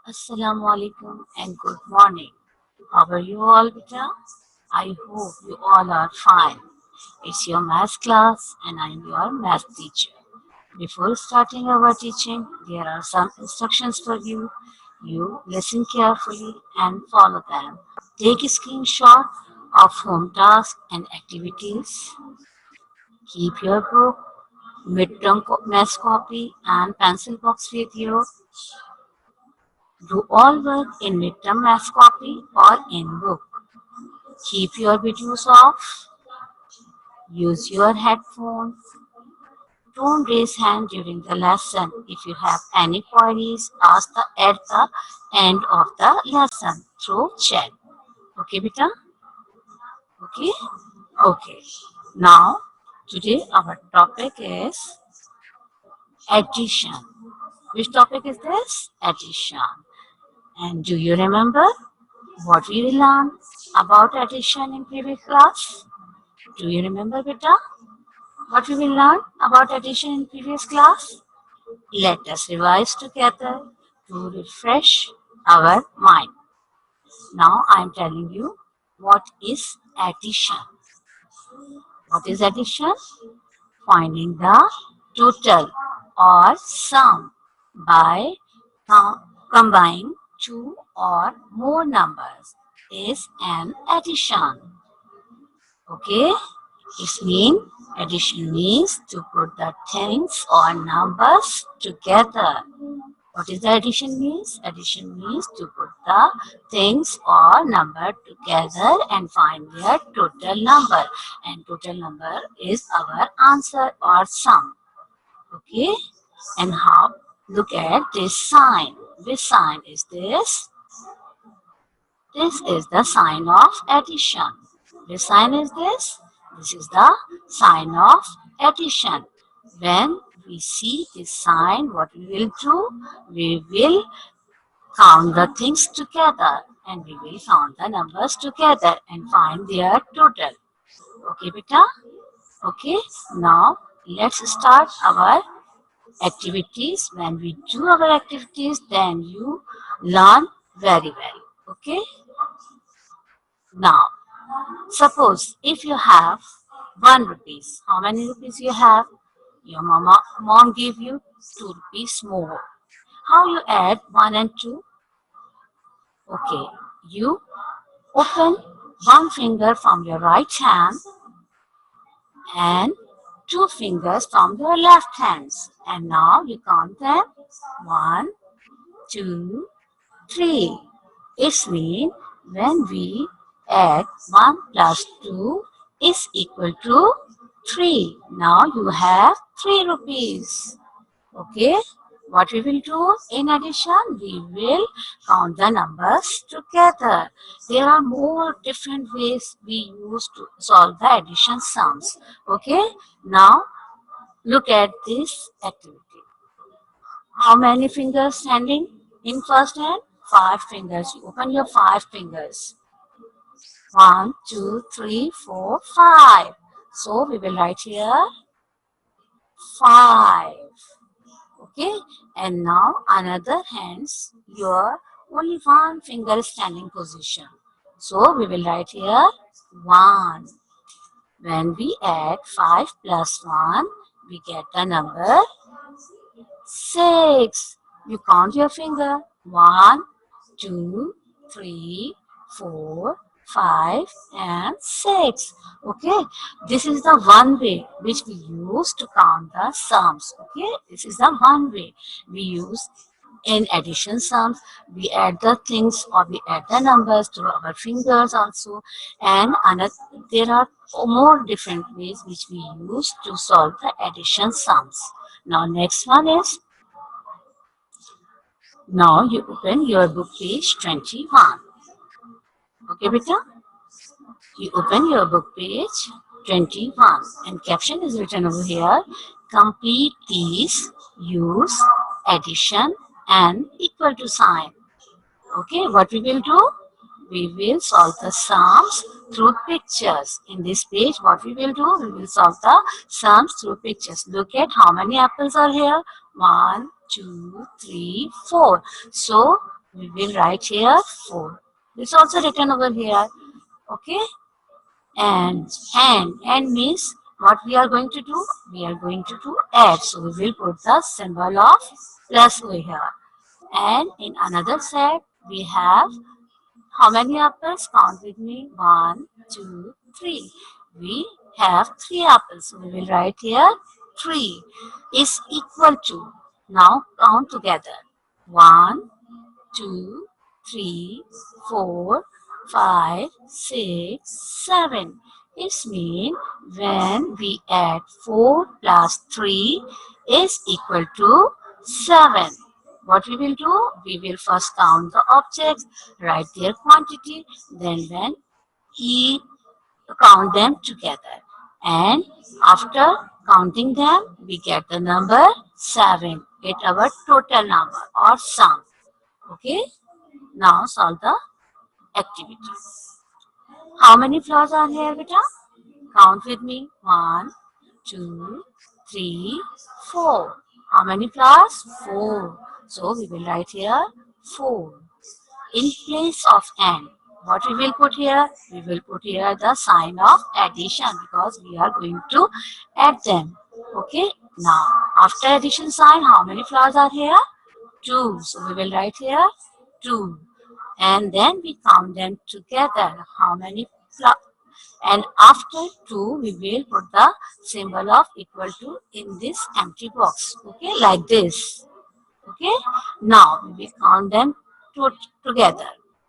Assalamu alaikum and good morning. How are you all, beta? I hope you all are fine. It's your math class and I'm your math teacher. Before starting our teaching, there are some instructions for you. You listen carefully and follow them. Take a screenshot of home tasks and activities. Keep your book, midterm math copy and pencil box with you. Do all work in midterm math copy or in book. Keep your videos off. Use your headphones. Don't raise hand during the lesson. If you have any queries, ask at the end of the lesson through chat. Okay, beta? Okay? Okay. Now, today our topic is addition. Which topic is this? Addition. And do you remember what we learned about addition in previous class? Do you remember, beta? What we will learn about addition in previous class? Let us revise together to refresh our mind. Now I am telling you what is addition. What is addition? Finding the total or sum by combining two or more numbers is an addition. Okay? Addition means to put the things or numbers together. What is the addition means? Addition means to put the things or number together and find their total number. And total number is our answer or sum. Okay? And how? Look at this sign. Which sign is this? This is the sign of addition. Which sign is this? This is the sign of addition. When we see this sign, what we will do? We will count the things together and we will count the numbers together and find their total. Okay, beta? Okay, now let's start our activities. When we do our activities, then you learn very well. Okay, now suppose if you have 1 rupees, how many rupees you have? Your mom gave you 2 rupees more. How you add 1 and 2? Okay, you open one finger from your right hand and two fingers from your left hands. And now you count them. 1, 2, 3. It means when we add 1 plus 2 is equal to 3. Now you have 3 rupees. Okay. What we will do in addition, we will count the numbers together. There are more different ways we use to solve the addition sums. Okay. Now look at this activity. How many fingers standing in first hand? 5 fingers. You open your 5 fingers. 1, 2, 3, 4, 5. So we will write here 5. Okay. And now another hands, your only one finger standing position. So we will write here 1. When we add 5 plus 1, we get the number 6. You count your finger. 1, 2, 3, 4, 5 and 6. Okay. This is the one way which we use to count the sums. Okay. This is the one way we use in addition sums. We add the things or we add the numbers to our fingers also. And there are more different ways which we use to solve the addition sums. Now next one is, now you open your book page 21. Okay, beta? You open your book page 21 and caption is written over here. Complete these, use addition and equal to sign. Okay, what we will do? We will solve the sums through pictures. In this page, what we will do? We will solve the sums through pictures. Look at how many apples are here. 1, 2, 3, 4. So we will write here 4. It's also written over here. Okay. And means what we are going to do? We are going to do add. So we will put the symbol of plus over here. And in another set, we have how many apples? Count with me. 1, 2, 3. We have 3 apples. So we will write here 3 is equal to. Now count together. 1, 2, 3, 4, 5, 6, 7. It means when we add 4 plus 3 is equal to 7. What we will do? We will first count the objects, write their quantity, then when we count them together. And after counting them, we get the number 7. Get our total number or sum. Okay. Now solve the activity. How many flowers are here, beta? Count with me. 1, 2, 3, 4. How many flowers? 4. So we will write here 4. In place of n, what we will put here? We will put here the sign of addition because we are going to add them. Okay. Now, after addition sign, how many flowers are here? 2. So we will write here 2. And then we count them together. How many flowers? And after 2, we will put the symbol of equal to in this empty box. Okay, like this. Okay, now we will count them together.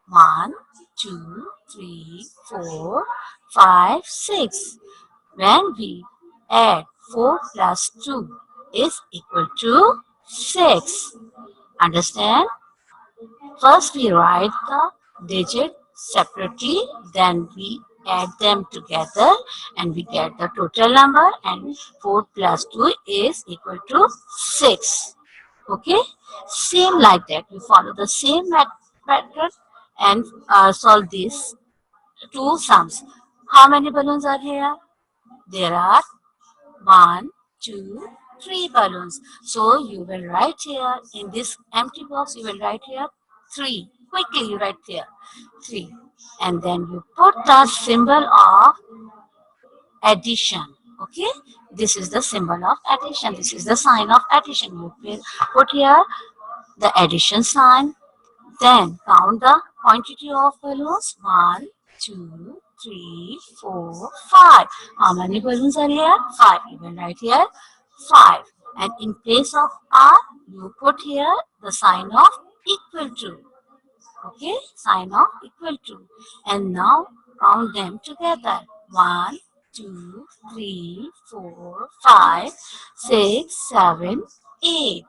1, 2, 3, 4, 5, 6. When we add 4 plus 2 is equal to 6. Understand? First we write the digit separately, then we add them together and we get the total number, and 4 plus 2 is equal to 6. Okay, same like that. We follow the same method and solve these two sums. How many balloons are here? There are 1, 2, 3 balloons. So you will write here in this empty box, you will write here 3. Quickly you write there 3. And then you put the symbol of addition. Okay, this is the symbol of addition. This is the sign of addition. You will put here the addition sign. Then count the quantity of balloons. 1, 2, 3, 4, 5. How many balloons are here? 5. You will write here 5. And in place of R, you put here the sign of equal to. Okay, sign of equal to. And now count them together. 1, 2, 3, 4, 5, 6, 7, 8.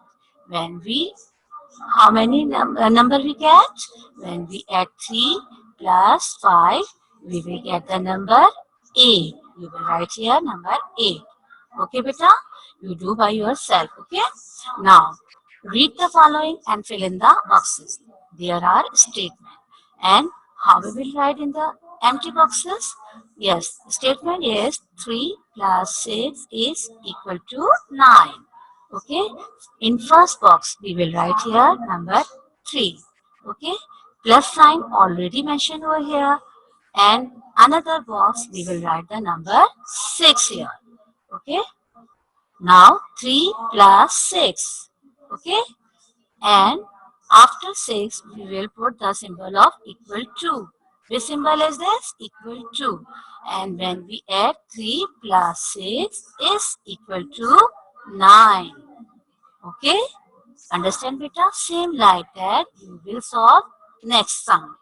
When we how many number we get? When we add 3 plus 5, we will get the number 8. You will write here number 8. Okay, beta? You do by yourself. Okay? Now, read the following and fill in the boxes. There are statements. And how we will write in the empty boxes? Yes, statement is 3 plus 6 is equal to 9. Okay, in first box we will write here number 3. Okay, plus sign already mentioned over here, and another box we will write the number 6 here. Okay, now 3 plus 6. Okay, and after 6 we will put the symbol of equal to. Which symbol is this? Equal to. And when we add 3 plus 6 is equal to 9. Okay, understand beta? Same like that you will solve next sum.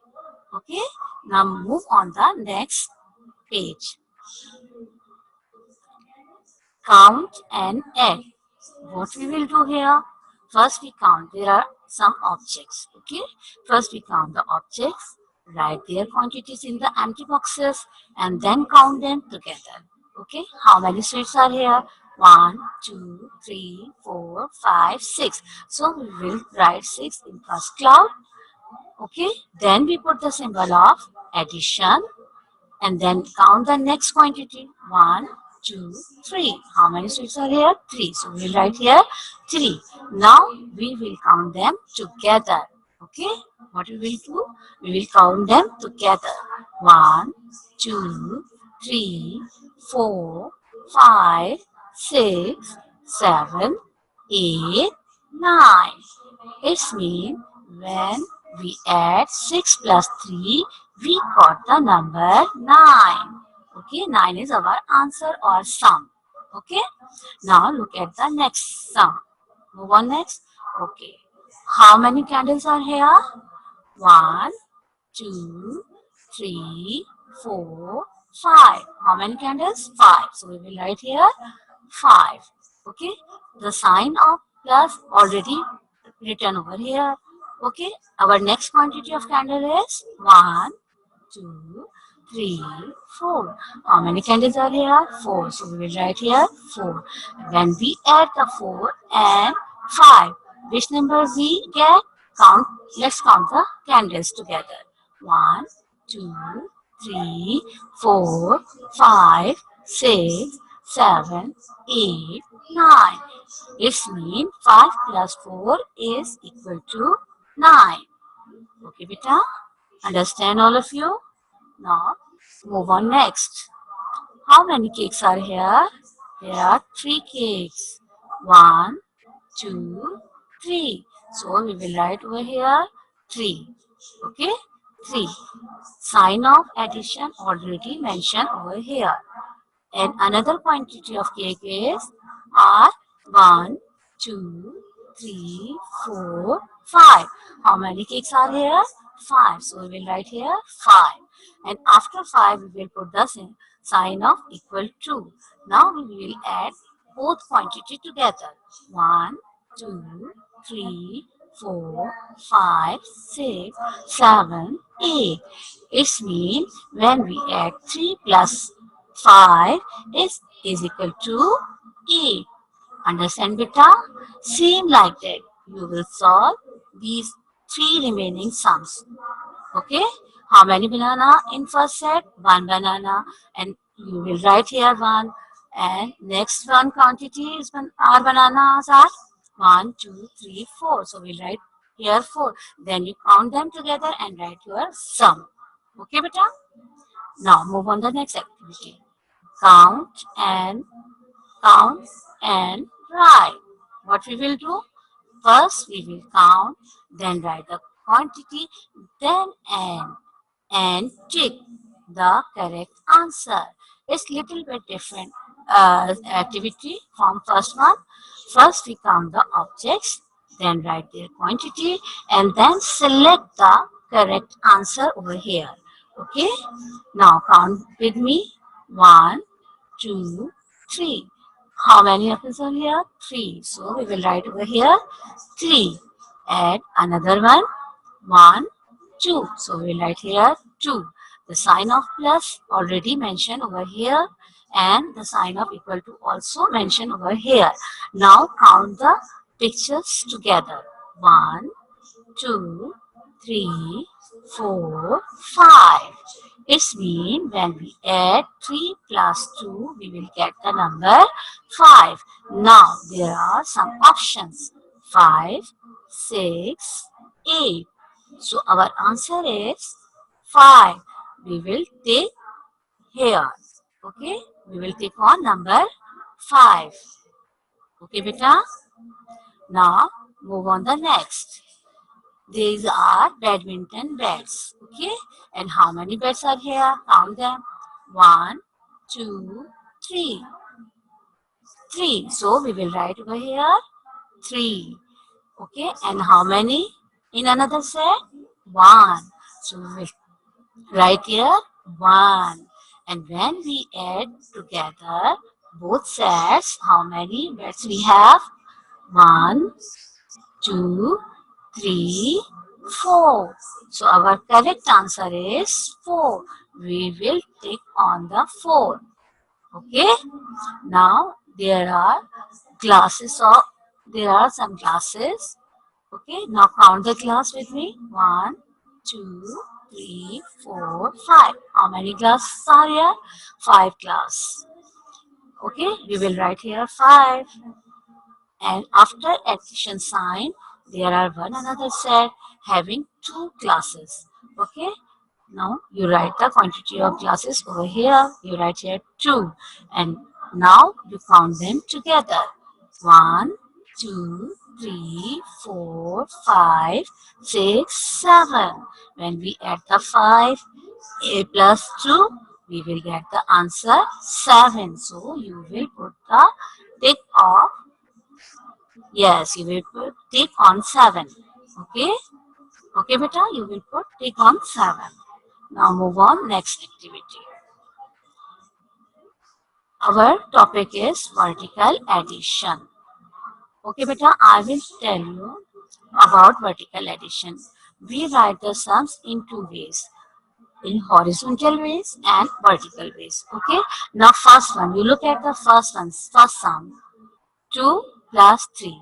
Okay, now move on the next page. Count and add. What we will do here? First we count. There are some objects. Okay, first we count the objects, write their quantities in the empty boxes, and then count them together. Okay, how many sweets are here? 1, 2, 3, 4, 5, 6. So we will write 6 in first cloud. Okay, then we put the symbol of addition and then count the next quantity. 1, 2, 3. How many sweets are here? 3. So we will write here 3. Now we will count them together. Okay? What we will do? We will count them together. 1, 2, 3, 4, 5, 6, 7, 8, 9. It's mean when we add 6 plus 3, we got the number 9. Okay, 9 is our answer or sum. Okay, now look at the next sum. Move on next. Okay, how many candles are here? 1, 2, 3, 4, 5. How many candles? 5. So we will write here 5. Okay, the sign of plus already written over here. Okay, our next quantity of candle is 1, 2, 3, 4. How many candles are here? 4. So we will write here 4. When we add the 4 and 5, which number we get? Count. Let's count the candles together. 1, 2, 3, 4, 5, 6, 7, 8, 9. It means 5 plus 4 is equal to 9. Okay, beta? Understand all of you? Now, move on next. How many cakes are here? There are 3 cakes. 1, 2, 3. So, we will write over here 3. Okay? 3. Sign of addition already mentioned over here. And another quantity of cake is are 1, 2, 3, 4, 5. How many cakes are here? 5. So we will write here 5. And after 5, we will put the sign of equal to. Now we will add both quantity together. 1, 2, 3, 4, 5, 6, 7, 8. It means when we add 3 plus 5 is equal to 8. Understand, beta? Same like that. You will solve these 3 remaining sums. Okay? How many banana in first set? 1 banana. And you will write here 1. And next one quantity is our bananas are 1, 2, 3, 4. So we'll write here 4. Then you count them together and write your sum. Okay, beta? Now move on to the next activity. Count and count and write. What we will do? First we will count, then write the quantity, then and tick the correct answer. It's little bit different activity from first one. First we count the objects, then write their quantity, and then select the correct answer over here. Okay. Now count with me. 1, 2, 3. How many apples are here? 3. So we will write over here 3. Add another one. 1, 2. So we will write here 2. The sign of plus already mentioned over here and the sign of equal to also mentioned over here. Now count the pictures together. 1, 2, 3, 4, 5. It's mean when we add 3 plus 2, we will get the number 5. Now there are some options. 5, 6, 8. So our answer is 5. We will take here. Okay. We will take on number 5. Okay, beta. Now move on the next. These are badminton bats. Okay. And how many bats are here? Count them. 1, 2, 3. 3. So we will write over here 3. Okay. And how many in another set? 1. So we will write here 1. And when we add together both sets, how many bats we have? 1, 2, 3, 4. So our correct answer is 4. We will tick on the 4. Okay. Now there are some glasses. Okay. Now count the glass with me. 1, 2, 3, 4, 5. How many glasses are here? 5 glass. Okay, we will write here 5. And after addition sign, there are one another set having two classes. Okay, now you write the quantity of classes over here. You write here 2. And now you count them together. 1, 2, 3, 4, 5, 6, 7. When we add the 5, a plus 2, we will get the answer 7. So you will put the tick of, yes, you will put tick on 7. Okay? Okay, beta, you will put tick on 7. Now move on next activity. Our topic is vertical addition. Okay, beta, I will tell you about vertical addition. We write the sums in two ways, in horizontal ways and vertical ways. Okay, now first one, you look at the first one, first sum, 2 plus 3.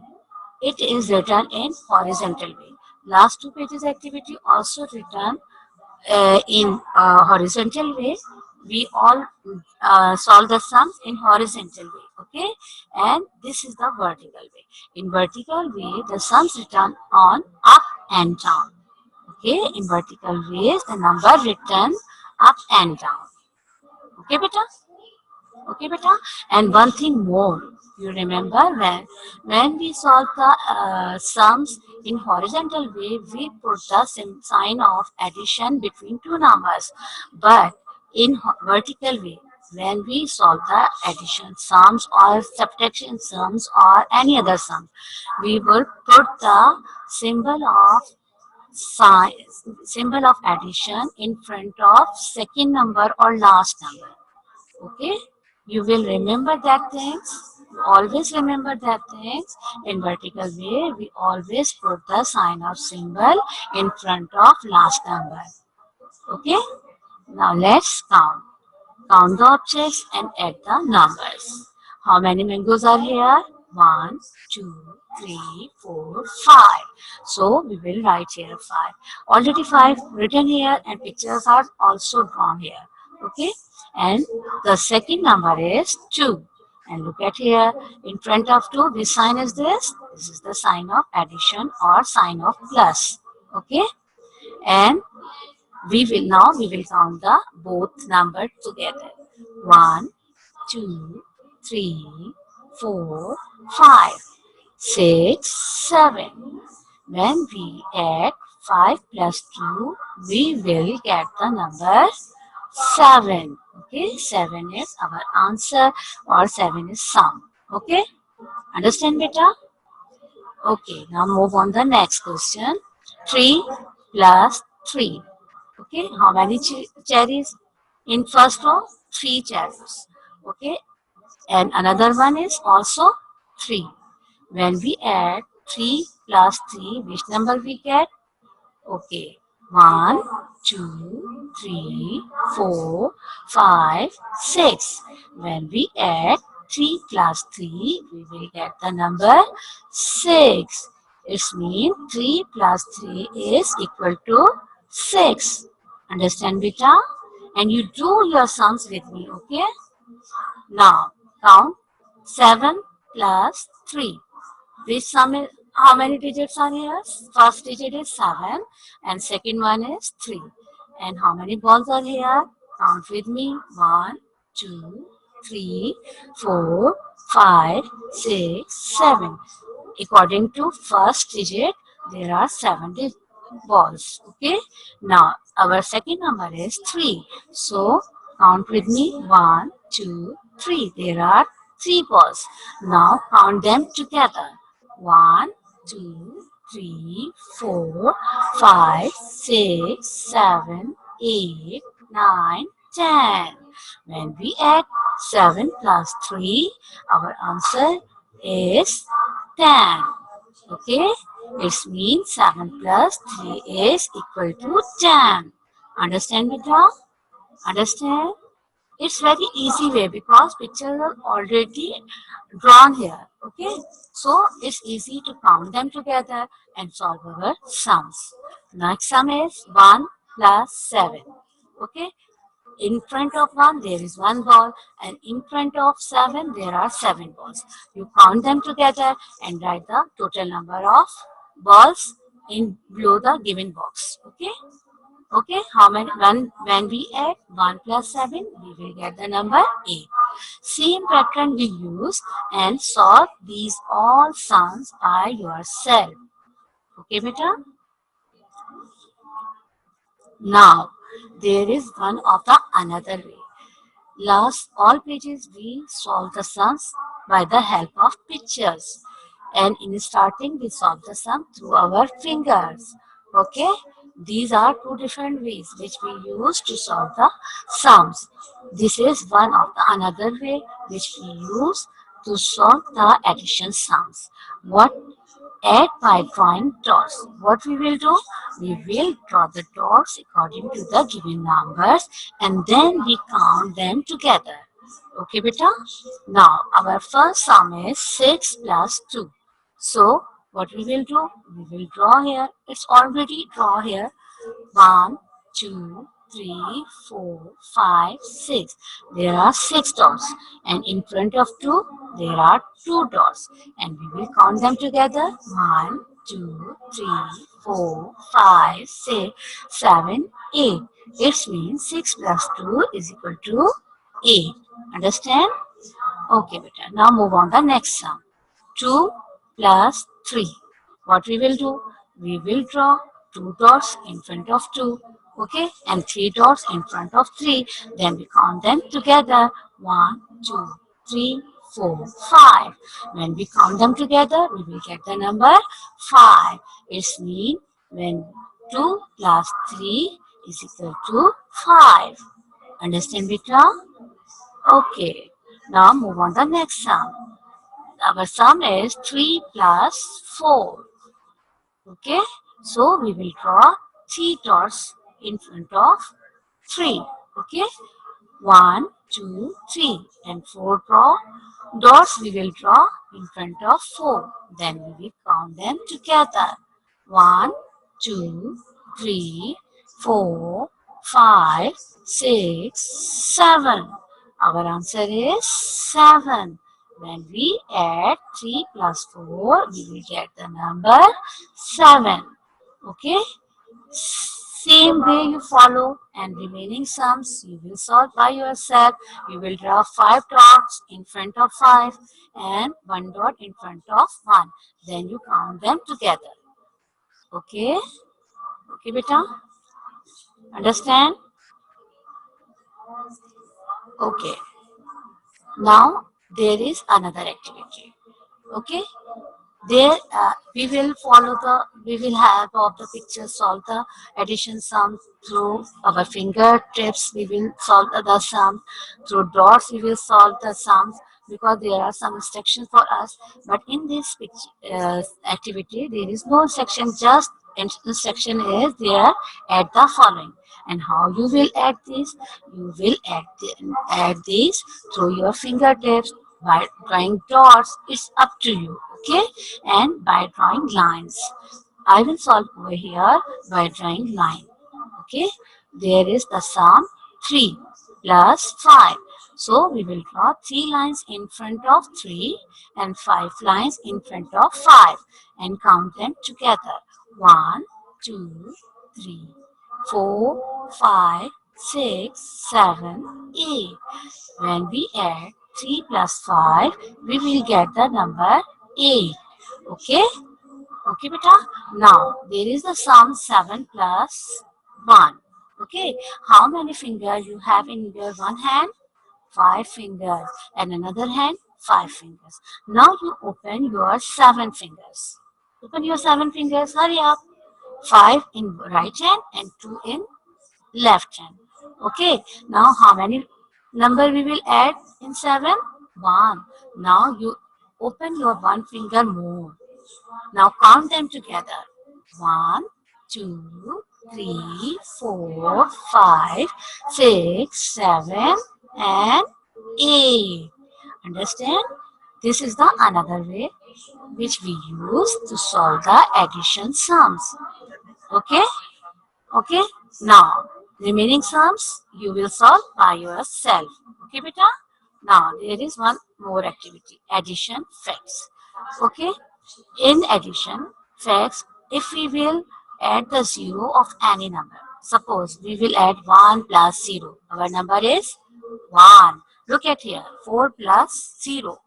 It is written in horizontal way. Last two pages activity also written in horizontal way. We all solve the sums in horizontal way. Okay, and this is the vertical way. In vertical way, the sums written on up and down. Okay, in vertical ways, the number written up and down. Okay, beta. Okay, beta. And one thing more, you remember when we solve the sums in horizontal way, we put the sign of addition between two numbers. But in vertical way, when we solve the addition sums or subtraction sums or any other sum, we will put the symbol of sign, symbol of addition in front of second number or last number. Okay, you will remember that things. You always remember that things. In vertical way, we always put the sign of symbol in front of last number. Okay, now let's count. Count the objects and add the numbers. How many mangoes are here? 1, 2, 3, 4, 5. So we will write here 5. Already 5 written here and pictures are also drawn here. Okay. And the second number is 2. And look at here. In front of 2, which sign is this? This is the sign of addition or sign of plus. Okay. And we will count the both numbers together. 1, 2, 3, 4, 5, 6, 7. When we add 5 plus 2, we will get the number 7. Okay, 7 is our answer or 7 is sum. Okay, understand beta? Okay, now move on the next question. 3 plus 3. Okay, how many cherries? In first row, 3 cherries. Okay, and another one is also 3. When we add 3 plus 3, which number we get? Okay, 1, 2, 3, 4, 5, 6. When we add 3 plus 3, we will get the number 6. It means 3 plus 3 is equal to 6. Understand, beta? And you do your sums with me, okay? Now, count 7 plus 3. Which sum is, how many digits are here? First digit is 7 and second one is 3. And how many balls are here? Count with me. 1, 2, 3, 4, 5, 6, 7. According to first digit, there are 7 balls. Okay. Now, our second number is 3. So, count with me. 1, 2, 3. There are 3 balls. Now, count them together. 1, 2, 3, 4, 5, 6, 7, 8, 9, 10. When we add 7 plus 3, our answer is 10. Okay? It means 7 plus 3 is equal to 10. Understand, beta? Understand? It's very easy way because pictures are already drawn here. Okay, so it's easy to count them together and solve our sums. Next sum is 1 plus 7. Okay, in front of 1 there is 1 ball, and in front of 7 there are 7 balls. You count them together and write the total number of balls in below the given box. Okay. Okay, how many when we add 1 plus 7, we will get the number 8. Same pattern we use and solve these all sums by yourself. Okay, beta? Now, there is one of the another way. Last all pages we solve the sums by the help of pictures. And in starting we solve the sum through our fingers. Okay? These are two different ways which we use to solve the sums. This is one of the another way which we use to solve the addition sums. What add by drawing dots. What we will do? We will draw the dots according to the given numbers and then we count them together. Okay, beta? Now, our first sum is 6 plus 2. So, what we will do? We will draw here. It's already draw here. 1, 2, 3, 4, 5, 6. There are 6 dots. And in front of 2, there are 2 dots. And we will count them together. 1, 2, 3, 4, 5, 6, 7, 8. It means 6 plus 2 is equal to 8. Understand? Okay, beta. Now move on the next sum. 2 plus 3. What we will do? We will draw 2 dots in front of 2. Okay, and 3 dots in front of 3. Then we count them together. 1, 2, 3, 4, 5. When we count them together, we will get the number 5. It means when 2 plus 3 is equal to 5. Understand, beta? Okay. Now move on the next sum. Our sum is 3 plus 4. Okay, so we will draw 3 dots in front of 3. Okay, 1, 2, 3, and 4 dots we will draw in front of 4. Then we will count them together. 1, 2, 3, 4, 5, 6, 7. Our answer is 7. When we add 3 plus 4, we will get the number 7. Okay? Same way you follow and remaining sums you will solve by yourself. You will draw 5 dots in front of 5 and 1 dot in front of 1. Then you count them together. Okay? Okay, beta? Understand? Okay. Now there is another activity. Okay? There we will follow we will have of the pictures solve the addition sum through our fingertips. We will solve the sum through dots. We will solve the sums because there are some instructions for us. But in this activity, there is no instruction. Just instruction is there at the following. And how you will add this? You will add these through your fingertips by drawing dots. It's up to you. Okay, and by drawing lines. I will solve over here by drawing line. Okay, there is the sum 3 plus 5. So we will draw 3 lines in front of 3 and 5 lines in front of 5 and count them together. 1, 2, 3, 4, 5, 6, 7, 8. When we add 3 plus 5, we will get the number 8. Okay? Okay, beta? Now, there is the sum 7 plus 1. Okay? How many fingers you have in your one hand? 5 fingers. And another hand? 5 fingers. Now you open your 7 fingers. Open your 7 fingers. Hurry up. 5 in right hand and 2 in left hand. Okay. Now how many number we will add in 7? 1. Now you open your one finger more. Now count them together. 1, 2, 3, 4, 5, 6, 7, and 8. Understand? This is the another way which we use to solve the addition sums. Okay? Okay? Now, Remaining sums you will solve by yourself. Okay, beta? Now there is one more activity, addition facts. Okay, in addition facts, if we will add the zero of any number, suppose we will add 1 plus 0, our number is 1. Look at here, 4 plus 0,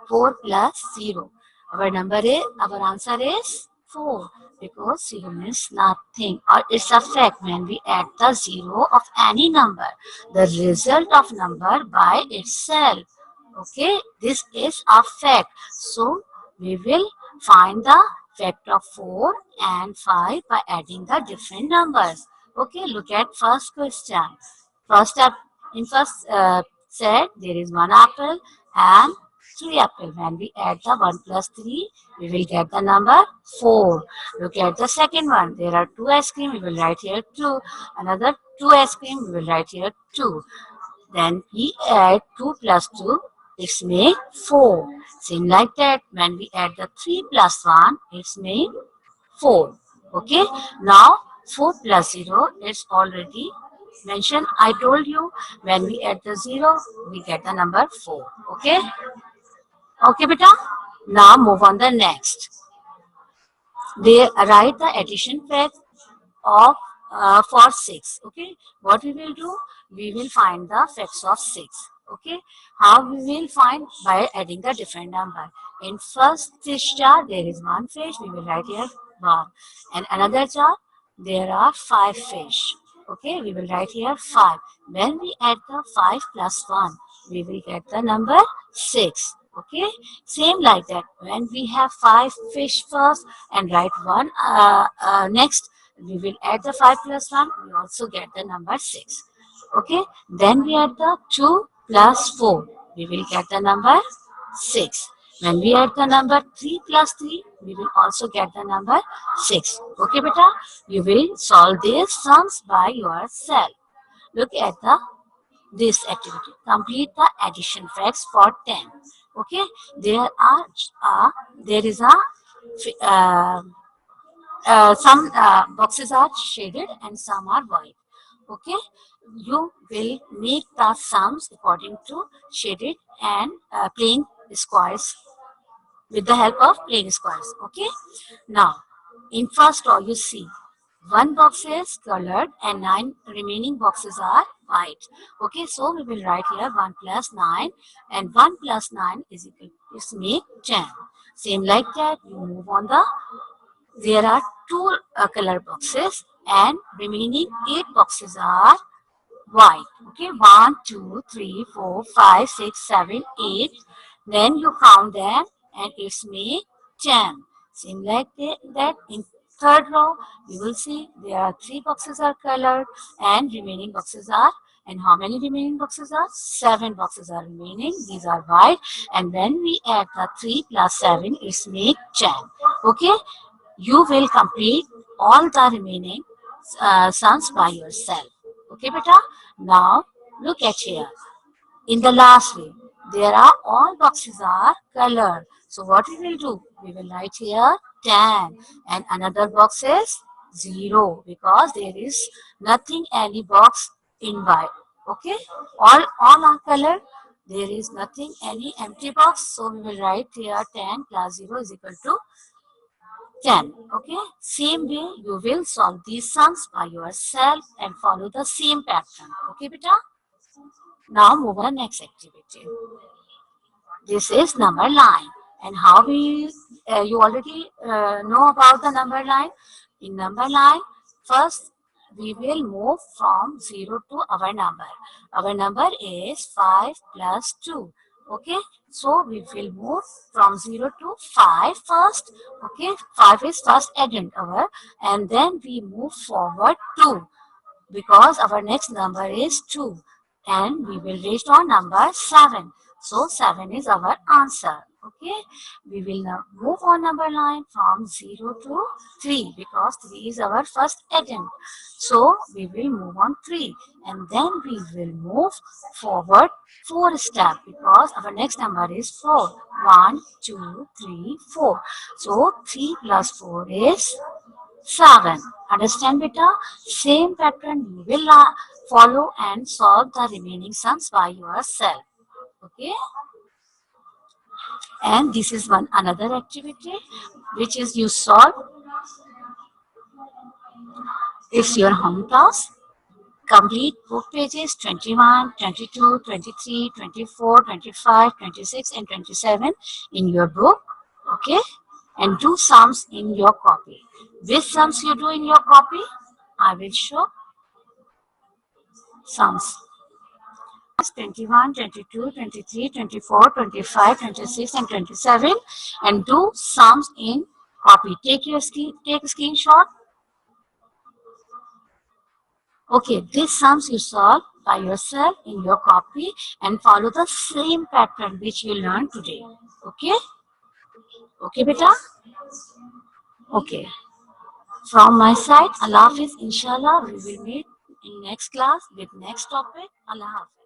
4 plus 0. Our answer is 4 because 0 means nothing or it's a fact when we add the 0 of any number, the result of number by itself. Okay, this is a fact. So we will find the fact of 4 and 5 by adding the different numbers. Okay, look at first question. First up in first set there is one apple and 3 apple. When we add the 1 plus 3, we will get the number 4. Look at the second one. There are 2 ice cream. We will write here 2. Another 2 ice cream. We will write here 2. Then we add 2 plus 2. It's make 4. Same like that. When we add the 3 plus 1, it's make 4. Okay. Now 4 plus 0 is already mentioned. I told you when we add the 0, we get the number 4. Okay. Okay, beta. Now move on the next. They write the addition fact of for 6. Okay, what we will do, we will find the facts of 6. Okay, how we will find? By adding the different number. In first fish jar there is one fish, we will write here 1, and another jar there are 5 fish. Okay, we will write here 5. When we add the 5 plus 1, we will get the number 6. Okay, same like that. When we have 5 fish first and write 1 next, we will add the 5 plus 1, we also get the number 6. Okay, then we add the 2 plus 4, we will get the number 6. When we add the number 3 plus 3, we will also get the number 6. Okay, beta, you will solve these sums by yourself. Look at this activity. Complete the addition facts for 10. Okay, there is a uh, some boxes are shaded and some are white. Okay, you will make the sums according to shaded and plain squares with the help of plain squares. Okay, now in first row you see one box is colored and 9 remaining boxes are white. Okay, so we will write here 1 plus 9 and 1 plus 9 is equal to make 10. Same like that, you move on the there are 2 color boxes and remaining 8 boxes are white. Okay, 1, 2, 3, 4, 5, 6, 7, 8. Then you count them and it's make 10. Same like that in third row, you will see there are 3 boxes are colored and remaining boxes are, and how many remaining boxes are? 7 boxes are remaining. These are white. And when we add the 3 plus 7, it's make 10. Okay, you will complete all the remaining sums by yourself. Okay, beta? Now, look at here. In the last way, there are all boxes are colored. So what we will do? We will write here 10 and another box is 0 because there is nothing any box in white. Okay, all are colored. There is nothing any empty box. So we will write here 10 plus 0 is equal to 10. Okay, same way you will solve these sums by yourself and follow the same pattern. Okay, beta? Now move on to the next activity. This is number line. And how we, you already know about the number line. In number line, first we will move from 0 to our number. Our number is 5 plus 2. Okay, so we will move from 0 to 5 first. Okay, 5 is first addend our, and then we move forward 2 because our next number is 2 and we will reach on number 7. So 7 is our answer. Okay, we will now move on number line from 0 to 3 because 3 is our first addend. So we will move on 3 and then we will move forward 4 step because our next number is 4. 1, 2, 3, 4. So 3 plus 4 is 7. Understand beta? Same pattern you will follow and solve the remaining sums by yourself. Okay? And this is one another activity which is you solve. It's your home task. Complete book pages 21, 22, 23, 24, 25, 26 and 27 in your book. Okay? And do sums in your copy. Which sums you do in your copy? I will show sums. 21, 22, 23, 24, 25, 26 and 27 and do sums in copy. Take a screenshot. Okay, these sums you solve by yourself in your copy and follow the same pattern which you learned today. Okay? Okay, beta? Okay. From my side, Allah Hafiz, inshallah, we will meet in next class with next topic. Allah Hafiz.